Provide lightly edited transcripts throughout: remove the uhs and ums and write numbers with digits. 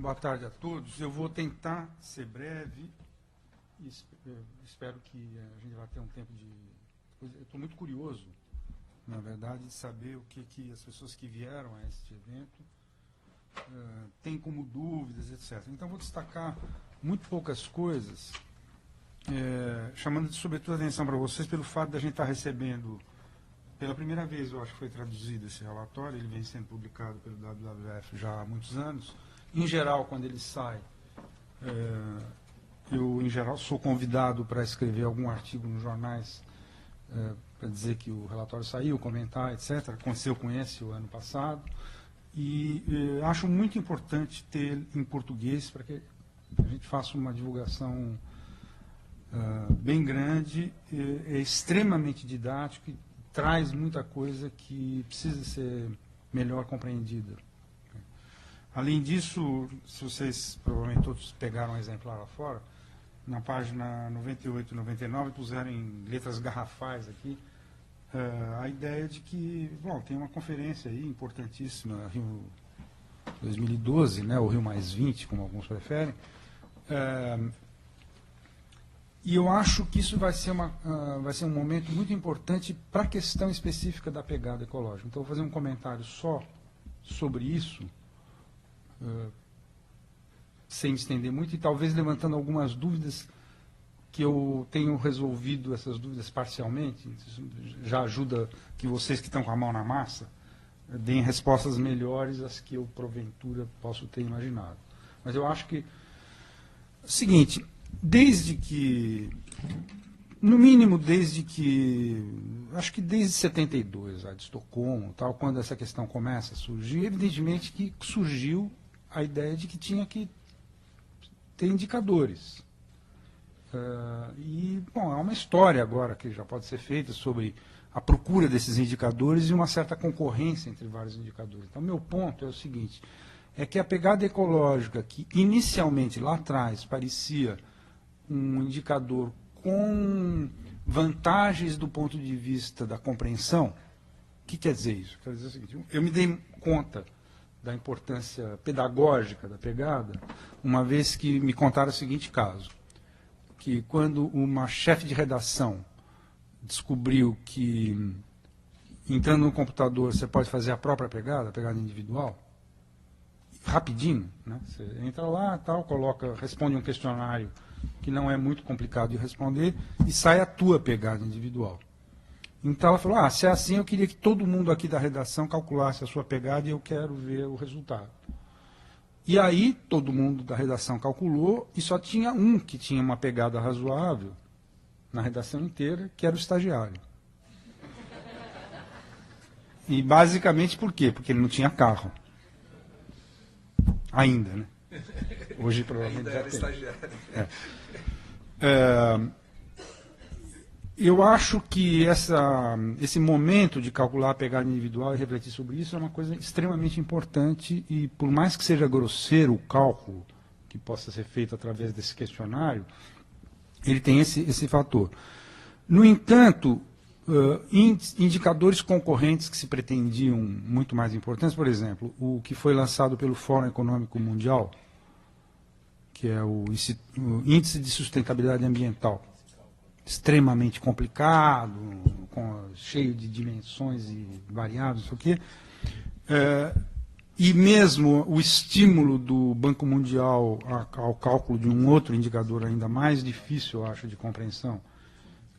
Boa tarde a todos. Eu vou tentar ser breve e espero que a gente vá ter um tempo de... Eu estou muito curioso, na verdade, de saber o que as pessoas que vieram a este evento têm como dúvidas, etc. Então, vou destacar muito poucas coisas, chamando sobretudo a atenção para vocês pelo fato de a gente estar recebendo, pela primeira vez, eu acho que foi traduzido esse relatório, ele vem sendo publicado pelo WWF já há muitos anos. Em geral, quando ele sai, eu, em geral, sou convidado para escrever algum artigo nos jornais para dizer que o relatório saiu, comentar, etc. Aconteceu com esse o ano passado. E acho muito importante ter em português para que a gente faça uma divulgação bem grande, é extremamente didático e traz muita coisa que precisa ser melhor compreendida. Além disso, se vocês provavelmente todos pegaram um exemplar lá fora, na página 98 e 99 puseram em letras garrafais aqui a ideia de que, bom, tem uma conferência aí importantíssima, Rio 2012, né, ou Rio +20, como alguns preferem, e eu acho que isso vai ser um momento muito importante para a questão específica da pegada ecológica. Então, vou fazer um comentário só sobre isso, sem me estender muito, e talvez levantando algumas dúvidas que eu tenho resolvido essas dúvidas parcialmente. Isso já ajuda que vocês que estão com a mão na massa deem respostas melhores às que eu, porventura, posso ter imaginado. Mas eu acho que é o seguinte, desde que, no mínimo acho que desde 72, de Estocolmo, tal, quando essa questão começa a surgir, evidentemente que surgiu a ideia de que tinha que ter indicadores. E, bom, há uma história agora que já pode ser feita sobre a procura desses indicadores e uma certa concorrência entre vários indicadores. Então, meu ponto é o seguinte, é que a pegada ecológica, que inicialmente lá atrás parecia um indicador com vantagens do ponto de vista da compreensão, o que quer dizer isso? Quer dizer o seguinte, eu me dei conta da importância pedagógica da pegada, uma vez que me contaram o seguinte caso, que quando uma chefe de redação descobriu que, entrando no computador, você pode fazer a própria pegada, a pegada individual, rapidinho, né? Você entra lá, tal, responde um questionário que não é muito complicado de responder, e sai a tua pegada individual. Então ela falou, se é assim, eu queria que todo mundo aqui da redação calculasse a sua pegada e eu quero ver o resultado. E aí todo mundo da redação calculou e só tinha um que tinha uma pegada razoável na redação inteira, que era o estagiário. E basicamente por quê? Porque ele não tinha carro. Ainda, né? Hoje provavelmente ainda já tem. Estagiário. Eu acho que esse momento de calcular a pegada individual e refletir sobre isso é uma coisa extremamente importante e, por mais que seja grosseiro o cálculo que possa ser feito através desse questionário, ele tem esse fator. No entanto, indicadores concorrentes que se pretendiam muito mais importantes, por exemplo, o que foi lançado pelo Fórum Econômico Mundial, que é o Índice de Sustentabilidade Ambiental, extremamente complicado, cheio de dimensões e variáveis, não sei o quê. E mesmo o estímulo do Banco Mundial ao cálculo de um outro indicador ainda mais difícil, eu acho, de compreensão,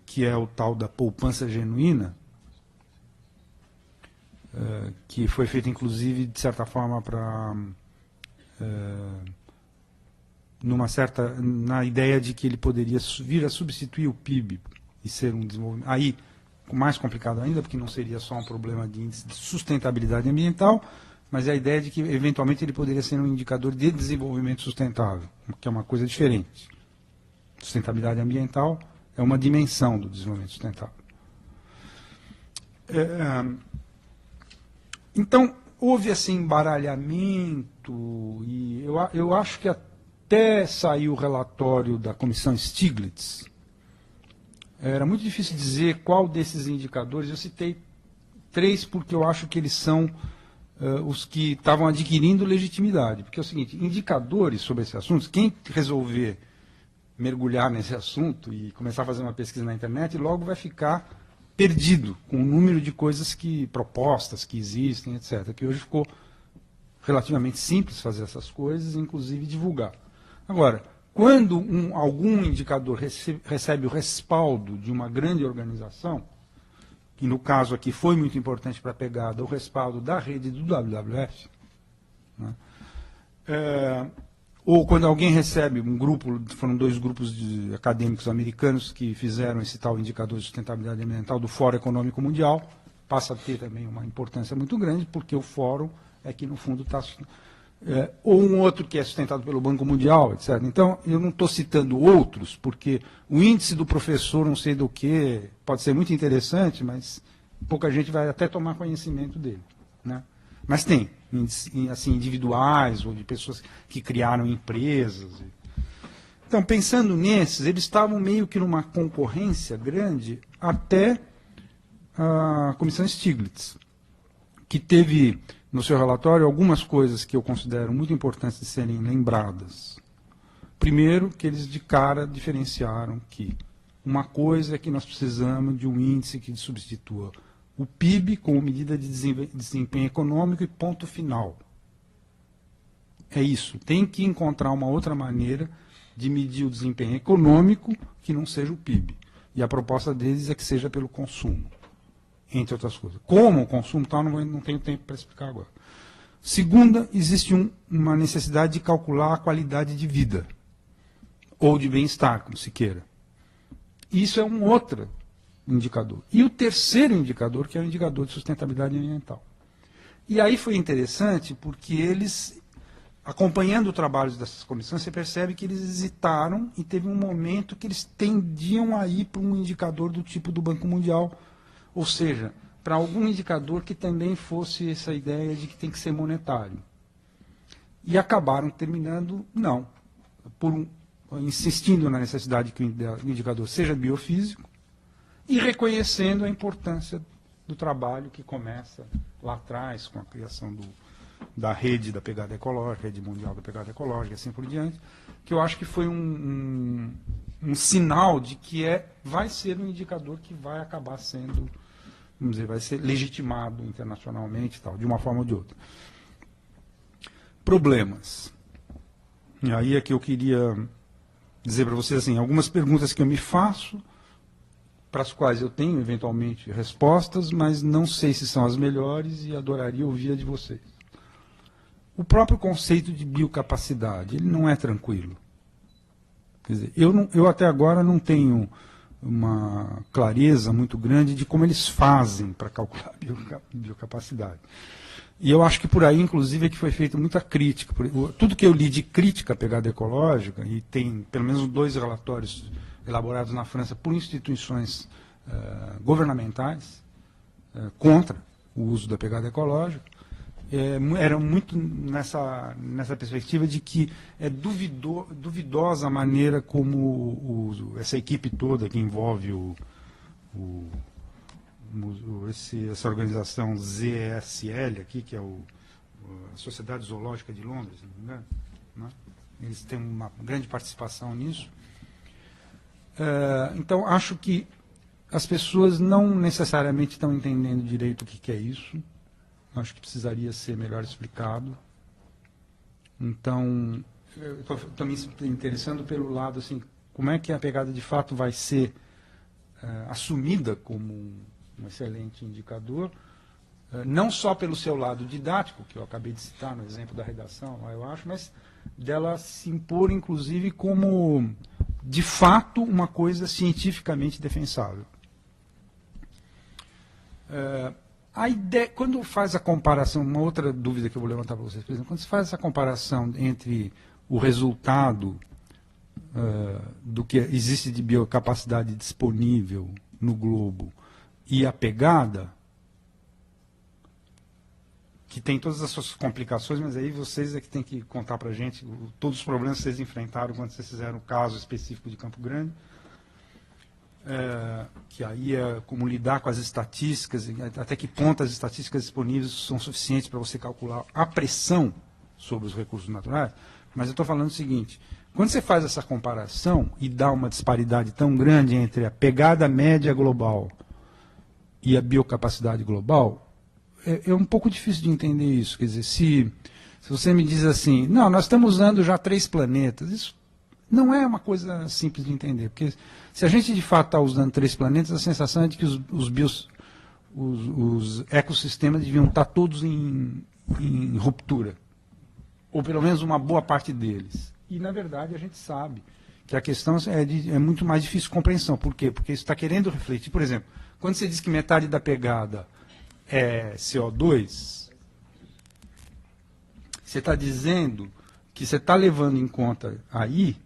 que é o tal da poupança genuína, que foi feito, inclusive, de certa forma, na ideia de que ele poderia vir a substituir o PIB e ser um desenvolvimento. Aí, mais complicado ainda, porque não seria só um problema de índice de sustentabilidade ambiental, mas a ideia de que, eventualmente, ele poderia ser um indicador de desenvolvimento sustentável, que é uma coisa diferente. Sustentabilidade ambiental é uma dimensão do desenvolvimento sustentável. Então, houve esse embaralhamento, e eu acho que até sair o relatório da Comissão Stiglitz, era muito difícil dizer qual desses indicadores. Eu citei 3 porque eu acho que eles são os que estavam adquirindo legitimidade. Porque é o seguinte, indicadores sobre esse assunto, quem resolver mergulhar nesse assunto e começar a fazer uma pesquisa na internet, logo vai ficar perdido com o número de coisas propostas que existem, etc. Que hoje ficou relativamente simples fazer essas coisas, inclusive divulgar. Agora, quando algum indicador recebe o respaldo de uma grande organização, que no caso aqui foi muito importante para a pegada, o respaldo da rede do WWF, né? Ou quando alguém recebe um grupo, foram 2 grupos de acadêmicos americanos que fizeram esse tal indicador de sustentabilidade ambiental do Fórum Econômico Mundial, passa a ter também uma importância muito grande, porque o fórum é que, no fundo, está... ou um outro que é sustentado pelo Banco Mundial, etc. Então, eu não estou citando outros, porque o índice do professor não sei do que pode ser muito interessante, mas pouca gente vai até tomar conhecimento dele, né? Mas tem índices assim, individuais, ou de pessoas que criaram empresas. Então, pensando nesses, eles estavam meio que numa concorrência grande até a Comissão Stiglitz, que teve no seu relatório algumas coisas que eu considero muito importantes de serem lembradas. Primeiro, que eles de cara diferenciaram que uma coisa é que nós precisamos de um índice que substitua o PIB como medida de desempenho econômico e ponto final. É isso. Tem que encontrar uma outra maneira de medir o desempenho econômico que não seja o PIB. E a proposta deles é que seja pelo consumo, entre outras coisas. Como o consumo tal, não tenho tempo para explicar agora. Segunda, existe uma necessidade de calcular a qualidade de vida, ou de bem-estar, como se queira. Isso é um outro indicador. E o terceiro indicador, que é o indicador de sustentabilidade ambiental. E aí foi interessante, porque eles, acompanhando o trabalho dessas comissões, você percebe que eles hesitaram e teve um momento que eles tendiam a ir para um indicador do tipo do Banco Mundial, ou seja, para algum indicador que também fosse essa ideia de que tem que ser monetário. E acabaram terminando, não, insistindo na necessidade que o indicador seja biofísico e reconhecendo a importância do trabalho que começa lá atrás, com a criação da rede da pegada ecológica, rede mundial da pegada ecológica, e assim por diante, que eu acho que foi um sinal de que vai ser um indicador que vai acabar sendo, vamos dizer, vai ser legitimado internacionalmente, tal, de uma forma ou de outra. Problemas. E aí é que eu queria dizer para vocês assim, algumas perguntas que eu me faço, para as quais eu tenho, eventualmente, respostas, mas não sei se são as melhores e adoraria ouvir a de vocês. O próprio conceito de biocapacidade, ele não é tranquilo. Quer dizer, eu até agora não tenho uma clareza muito grande de como eles fazem para calcular biocapacidade. E eu acho que por aí, inclusive, é que foi feita muita crítica. Tudo que eu li de crítica à pegada ecológica, e tem pelo menos 2 relatórios elaborados na França por instituições governamentais contra o uso da pegada ecológica, era muito nessa perspectiva de que é duvidosa a maneira como essa equipe toda que envolve essa organização ZSL aqui, que é a Sociedade Zoológica de Londres, se não me engano, né? Eles têm uma grande participação nisso. Então, acho que as pessoas não necessariamente estão entendendo direito o que é isso. Acho que precisaria ser melhor explicado. Então, eu estou também me interessando pelo lado, assim, como é que a pegada de fato vai ser assumida como um excelente indicador, não só pelo seu lado didático, que eu acabei de citar no exemplo da redação, eu acho, mas dela se impor, inclusive, como, de fato, uma coisa cientificamente defensável. A ideia, quando faz a comparação, uma outra dúvida que eu vou levantar para vocês, por exemplo, quando se faz essa comparação entre o resultado do que existe de biocapacidade disponível no globo e a pegada, que tem todas as suas complicações, mas aí vocês é que tem que contar para a gente todos os problemas que vocês enfrentaram quando vocês fizeram o caso específico de Campo Grande. que aí é como lidar com as estatísticas, até que ponto as estatísticas disponíveis são suficientes para você calcular a pressão sobre os recursos naturais, mas eu estou falando o seguinte, quando você faz essa comparação e dá uma disparidade tão grande entre a pegada média global e a biocapacidade global, é um pouco difícil de entender isso. Quer dizer, se você me diz assim, não, nós estamos usando já 3 planetas, isso não é uma coisa simples de entender, porque se a gente de fato está usando 3 planetas, a sensação é de que os ecossistemas deviam estar todos em ruptura, ou pelo menos uma boa parte deles. E, na verdade, a gente sabe que a questão é muito mais difícil de compreensão. Por quê? Porque isso está querendo refletir. Por exemplo, quando você diz que metade da pegada é CO2, você está dizendo que você está levando em conta aí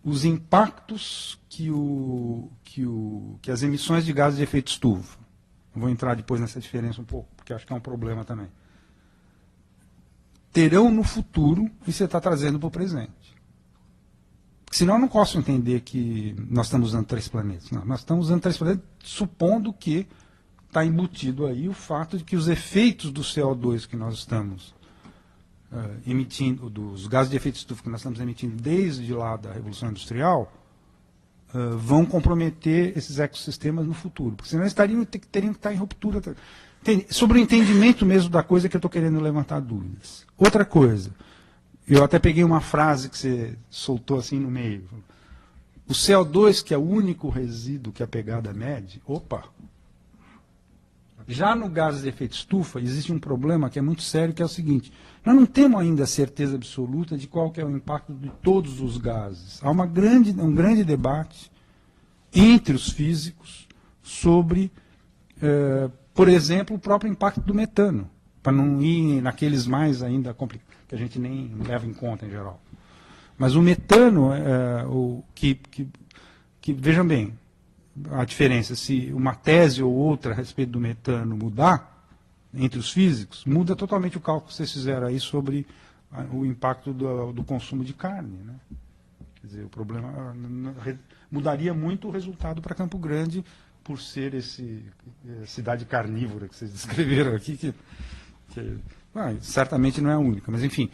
os impactos que as emissões de gases de efeito estufa. Vou entrar depois nessa diferença um pouco, porque acho que é um problema também. Terão no futuro e você está trazendo para o presente. Senão eu não posso entender que nós estamos usando 3 planetas. Não, nós estamos usando 3 planetas supondo que está embutido aí o fato de que os efeitos do CO2 que nós estamos emitindo, dos gases de efeito estufa que nós estamos emitindo desde lá da Revolução Industrial, vão comprometer esses ecossistemas no futuro. Porque senão eles teriam que estar em ruptura. Sobre o entendimento mesmo da coisa que eu estou querendo levantar dúvidas. Outra coisa, eu até peguei uma frase que você soltou assim no meio. O CO2, que é o único resíduo que a pegada mede, opa! Já no gás de efeito estufa, existe um problema que é muito sério, que é o seguinte, nós não temos ainda certeza absoluta de qual que é o impacto de todos os gases. Há um grande debate entre os físicos sobre, por exemplo, o próprio impacto do metano, para não ir naqueles mais ainda complicados, que a gente nem leva em conta em geral. Mas o metano, vejam bem, a diferença, se uma tese ou outra a respeito do metano mudar entre os físicos, muda totalmente o cálculo que vocês fizeram aí sobre o impacto do consumo de carne, né? Quer dizer, o problema mudaria muito o resultado para Campo Grande por ser cidade carnívora que vocês descreveram aqui, certamente não é a única, mas enfim,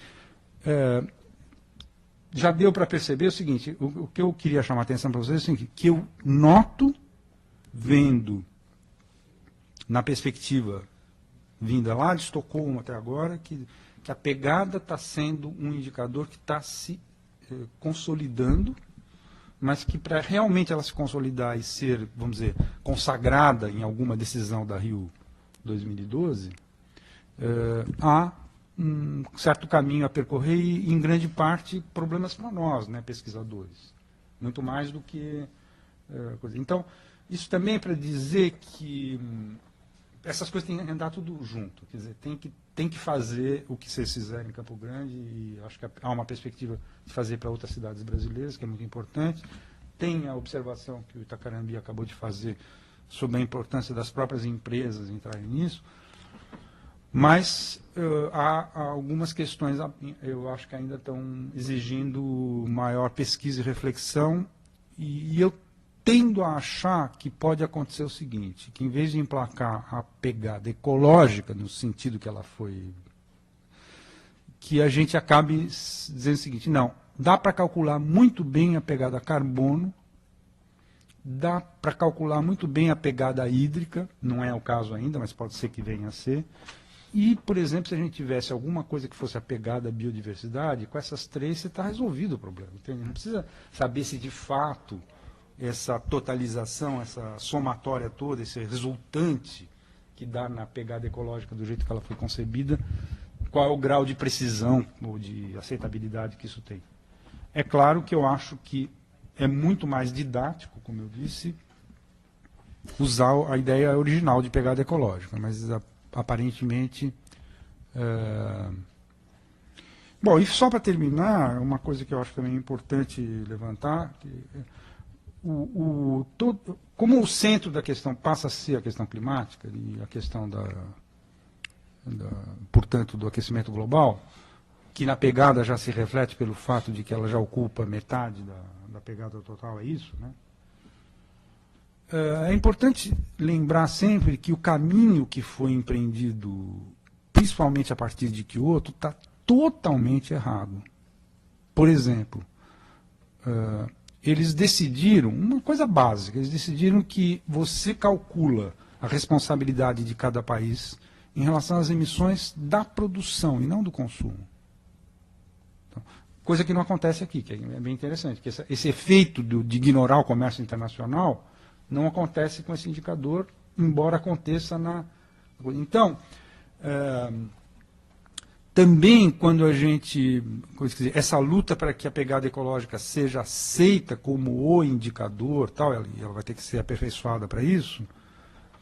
já deu para perceber o seguinte, o que eu queria chamar a atenção para vocês é o seguinte, que eu noto, vendo na perspectiva vinda lá de Estocolmo até agora, que a pegada está sendo um indicador que está se consolidando, mas que para realmente ela se consolidar e ser, vamos dizer, consagrada em alguma decisão da Rio 2012, há um certo caminho a percorrer e, em grande parte, problemas para nós, né, pesquisadores. Muito mais do que coisa. Então, isso também é para dizer que essas coisas têm que andar tudo junto. Quer dizer, tem que fazer o que vocês fizeram em Campo Grande, e acho que há uma perspectiva de fazer para outras cidades brasileiras, que é muito importante. Tem a observação que o Itacarambi acabou de fazer sobre a importância das próprias empresas entrarem nisso. Mas há algumas questões, eu acho que ainda estão exigindo maior pesquisa e reflexão, e eu tendo a achar que pode acontecer o seguinte, que em vez de emplacar a pegada ecológica, no sentido que ela foi, que a gente acabe dizendo o seguinte, não, dá para calcular muito bem a pegada carbono, dá para calcular muito bem a pegada hídrica, não é o caso ainda, mas pode ser que venha a ser. E, por exemplo, se a gente tivesse alguma coisa que fosse apegada à biodiversidade, com essas 3 você está resolvido o problema. Entende? Não precisa saber se de fato essa totalização, essa somatória toda, esse resultante que dá na pegada ecológica do jeito que ela foi concebida, qual é o grau de precisão ou de aceitabilidade que isso tem. É claro que eu acho que é muito mais didático, como eu disse, usar a ideia original de pegada ecológica, mas aparentemente... Bom, e só para terminar, uma coisa que eu acho também importante levantar, como o centro da questão passa a ser a questão climática e a questão portanto, do aquecimento global, que na pegada já se reflete pelo fato de que ela já ocupa metade da pegada total, é isso, né? É importante lembrar sempre que o caminho que foi empreendido, principalmente a partir de Kyoto, está totalmente errado. Por exemplo, eles decidiram, uma coisa básica, eles decidiram que você calcula a responsabilidade de cada país em relação às emissões da produção e não do consumo. Então, coisa que não acontece aqui, que é bem interessante, que esse efeito de ignorar o comércio internacional não acontece com esse indicador, embora aconteça na... Então, também quando a gente... essa luta para que a pegada ecológica seja aceita como o indicador, tal, ela vai ter que ser aperfeiçoada para isso,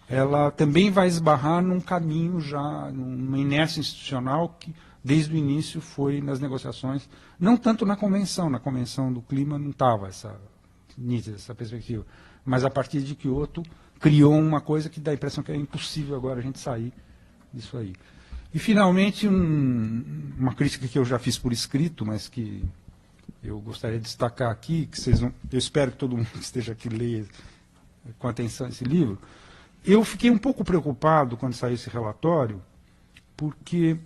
ela também vai esbarrar num caminho já, numa inércia institucional que desde o início foi nas negociações, não tanto na convenção do clima não estava nítida essa perspectiva, mas a partir de Kyoto criou uma coisa que dá a impressão que é impossível agora a gente sair disso aí. E finalmente uma crítica que eu já fiz por escrito, mas que eu gostaria de destacar aqui, que eu espero que todo mundo que esteja aqui leia com atenção esse livro. Eu fiquei um pouco preocupado quando saiu esse relatório, porque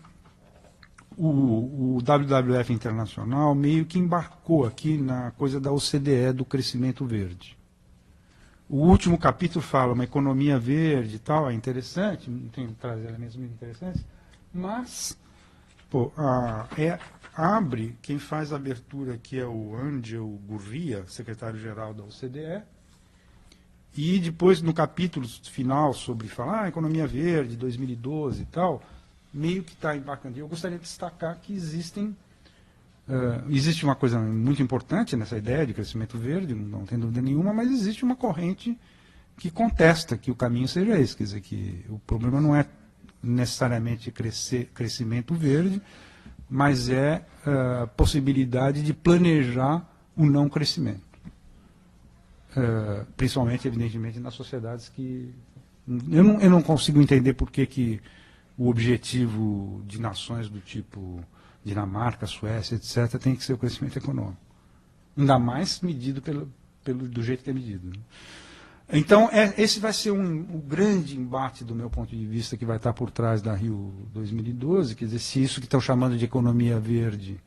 o WWF Internacional meio que embarcou aqui na coisa da OCDE, do crescimento verde. O último capítulo fala uma economia verde e tal, é interessante, não tem que trazer elementos muito interessantes, mas abre, quem faz a abertura aqui é o Angel Gurria, secretário-geral da OCDE, e depois no capítulo final sobre falar economia verde, 2012 e tal, meio que está embarcando. Eu gostaria de destacar que existe uma coisa muito importante nessa ideia de crescimento verde, não tem dúvida nenhuma, mas existe uma corrente que contesta que o caminho seja esse, quer dizer, que o problema não é necessariamente crescimento verde, mas é a possibilidade de planejar o não crescimento. Principalmente, evidentemente, nas sociedades que... Eu não consigo entender por que o objetivo de nações do tipo Dinamarca, Suécia, etc., tem que ser o crescimento econômico. Ainda mais medido do jeito que é medido. Né? Então, esse vai ser o grande embate, do meu ponto de vista, que vai estar por trás da Rio 2012, quer dizer, se isso que estão chamando de economia verde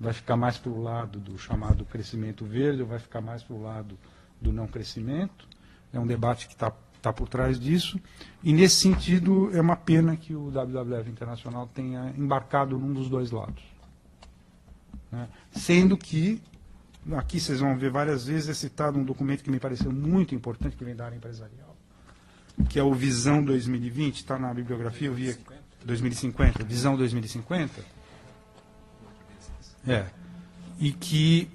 vai ficar mais para o lado do chamado crescimento verde ou vai ficar mais para o lado do não crescimento. É um debate que está por trás disso, e nesse sentido é uma pena que o WWF Internacional tenha embarcado num dos dois lados. Né? Sendo que, aqui vocês vão ver várias vezes, é citado um documento que me pareceu muito importante, que vem da área empresarial, que é o Visão 2020, está na bibliografia, eu vi aqui, 2050, Visão 2050, e que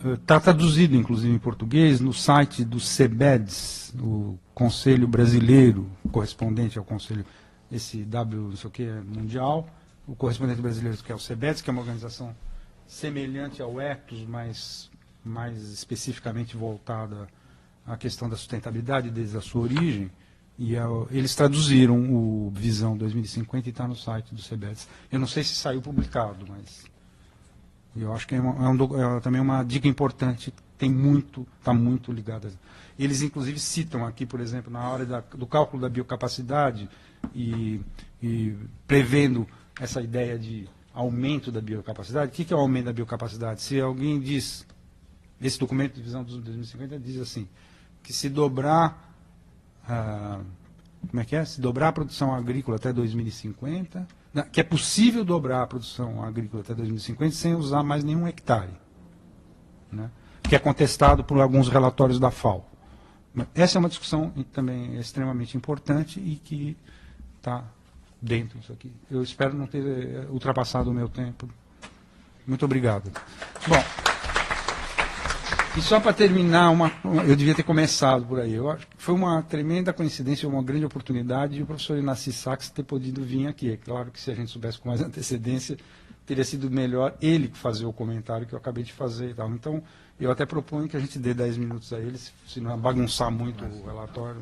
está traduzido, inclusive, em português, no site do CBEDS, o Conselho Brasileiro, correspondente ao Conselho, esse não sei o que, mundial, o correspondente brasileiro, que é o CBEDS, que é uma organização semelhante ao Ethos, mas mais especificamente voltada à questão da sustentabilidade desde a sua origem, e eles traduziram o Visão 2050 e está no site do CBEDS. Eu não sei se saiu publicado, mas... eu acho que é também uma dica importante, está muito ligada. Eles, inclusive, citam aqui, por exemplo, na hora do cálculo da biocapacidade e prevendo essa ideia de aumento da biocapacidade. O que é o aumento da biocapacidade? Se alguém diz, esse documento de visão dos 2050 diz assim, que se dobrar, se dobrar a produção agrícola até 2050... que é possível dobrar a produção agrícola até 2050 sem usar mais nenhum hectare, né? Que é contestado por alguns relatórios da FAO. Essa é uma discussão também extremamente importante e que está dentro disso aqui. Eu espero não ter ultrapassado o meu tempo. Muito obrigado. Bom, e só para terminar, eu devia ter começado por aí. Eu acho que foi uma tremenda coincidência, uma grande oportunidade de o professor Inácio Sachs ter podido vir aqui. É claro que se a gente soubesse com mais antecedência, teria sido melhor ele fazer o comentário que eu acabei de fazer e tal. Então, eu até proponho que a gente dê 10 minutos a ele, se não bagunçar muito o relatório.